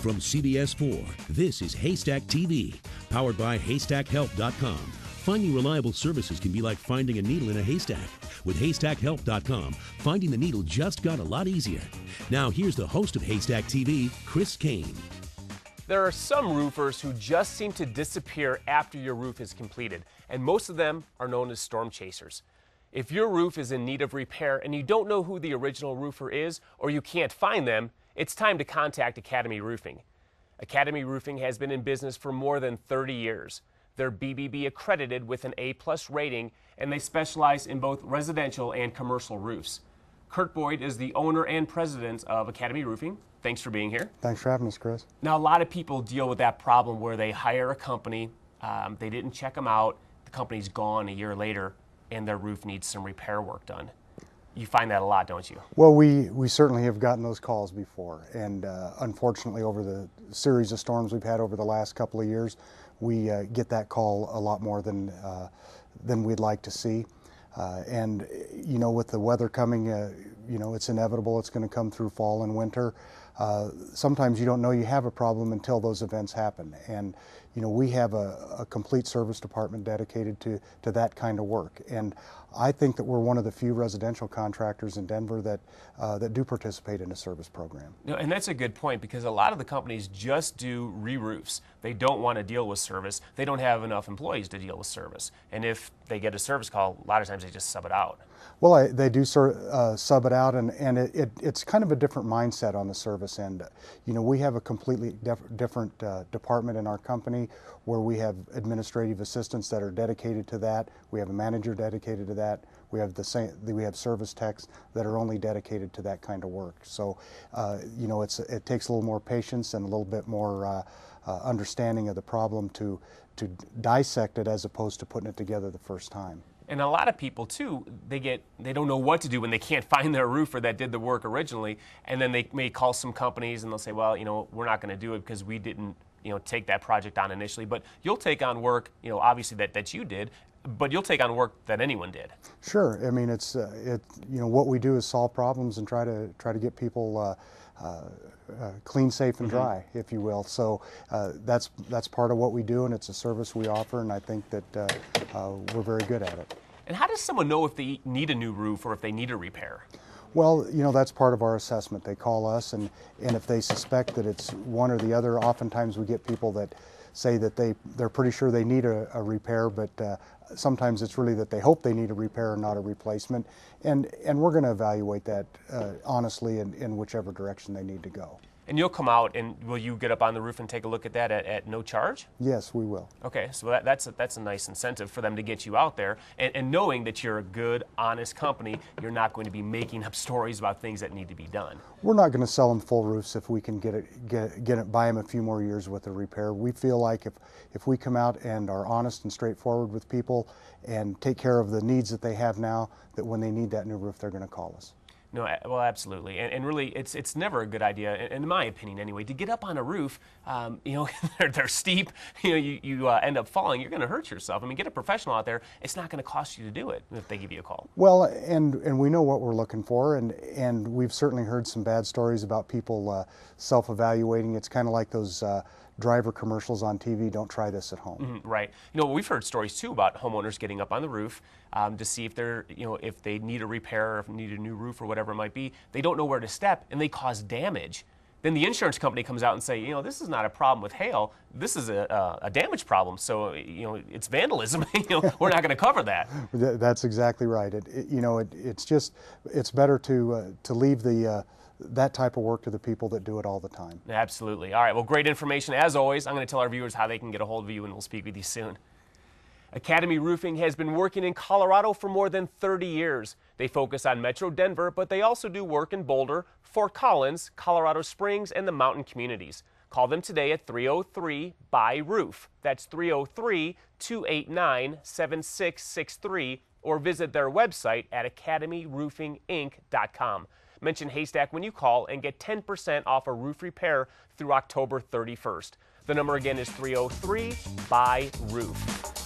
From CBS 4, this is Haystack TV, powered by HaystackHelp.com. Finding reliable services can be like finding a needle in a haystack. With HaystackHelp.com, finding the needle just got a lot easier. Now here's the host of Haystack TV, Chris Kane. There are some roofers who just seem to disappear after your roof is completed, and most of them are known as storm chasers. If your roof is in need of repair and you don't know who the original roofer is, or you can't find them, it's time to contact Academy Roofing. Academy Roofing has been in business for more than 30 years. They're BBB accredited with an A+ rating, and they specialize in both residential and commercial roofs. Kurt Boyd is the owner and president of Academy Roofing. Thanks for being here. Thanks for having us, Chris. Now, a lot of people deal with that problem where they hire a company, they didn't check them out, the company's gone a year later, and their roof needs some repair work done. You find that a lot, don't you? Well, we certainly have gotten those calls before, and unfortunately over the series of storms we've had over the last couple of years, we get that call a lot more than we'd like to see. And you know, with the weather coming, you know, it's inevitable. It's going to come through fall and winter. Sometimes you don't know you have a problem until those events happen. And you know, we have a complete service department dedicated to that kind of work. And I think that we're one of the few residential contractors in Denver that do participate in a service program. No, and that's a good point, because a lot of the companies just do re-roofs. They don't want to deal with service. They don't have enough employees to deal with service. And if they get a service call, a lot of times they just sub it out. Well, they do sub it out, and it's kind of a different mindset on the service end. You know, we have a completely different department in our company where we have administrative assistants that are dedicated to that. We have a manager dedicated to that. We have service techs that are only dedicated to that kind of work. So, you know, it takes a little more patience and a little bit more understanding of the problem to dissect it as opposed to putting it together the first time. And a lot of people too, they don't know what to do when they can't find their roofer that did the work originally, and then they may call some companies and they'll say, well, you know, we're not going to do it because we didn't, you know, take that project on initially. But you'll take on work, you know, obviously that you did, but you'll take on work that anyone did. Sure. I mean, you know, what we do is solve problems and try to get people clean, safe, and dry, if you will. So that's part of what we do, and it's a service we offer, and I think that we're very good at it. And how does someone know if they need a new roof or if they need a repair? Well, you know, that's part of our assessment. They call us, and if they suspect that it's one or the other, oftentimes we get people that say that they're pretty sure they need a repair, but sometimes it's really that they hope they need a repair and not a replacement. And we're going to evaluate that honestly in whichever direction they need to go. And you'll come out, and will you get up on the roof and take a look at that at no charge? Yes, we will. Okay, so that's a nice incentive for them to get you out there, and knowing that you're a good, honest company, you're not going to be making up stories about things that need to be done. We're not going to sell them full roofs if we can buy them a few more years with a repair. We feel like if we come out and are honest and straightforward with people and take care of the needs that they have now, that when they need that new roof, they're going to call us. No, well, absolutely, and really, it's never a good idea, in my opinion anyway, to get up on a roof. You know, they're steep. You know, you end up falling. You're going to hurt yourself. I mean, get a professional out there. It's not going to cost you to do it if they give you a call. Well, and we know what we're looking for, and we've certainly heard some bad stories about people self-evaluating. It's kind of like those driver commercials on TV. Don't try this at home. Right. You know, we've heard stories too about homeowners getting up on the roof to see if if they need a repair or if they need a new roof or whatever it might be. They don't know where to step, and they cause damage. Then the insurance company comes out and say, you know, this is not a problem with hail. This is a damage problem. So, you know, it's vandalism. You know, we're not going to cover that. That's exactly right. You know, it's better to leave that type of work to the people that do it all the time. Absolutely. All right. Well, great information as always. I'm going to tell our viewers how they can get a hold of you, and we'll speak with you soon. Academy Roofing has been working in Colorado for more than 30 years. They focus on Metro Denver, but they also do work in Boulder, Fort Collins, Colorado Springs, and the mountain communities. Call them today at 303-BUY-ROOF. That's 303-289-7663, or visit their website at academyroofinginc.com. Mention Haystack when you call and get 10% off a roof repair through October 31st. The number again is 303-BUY-ROOF.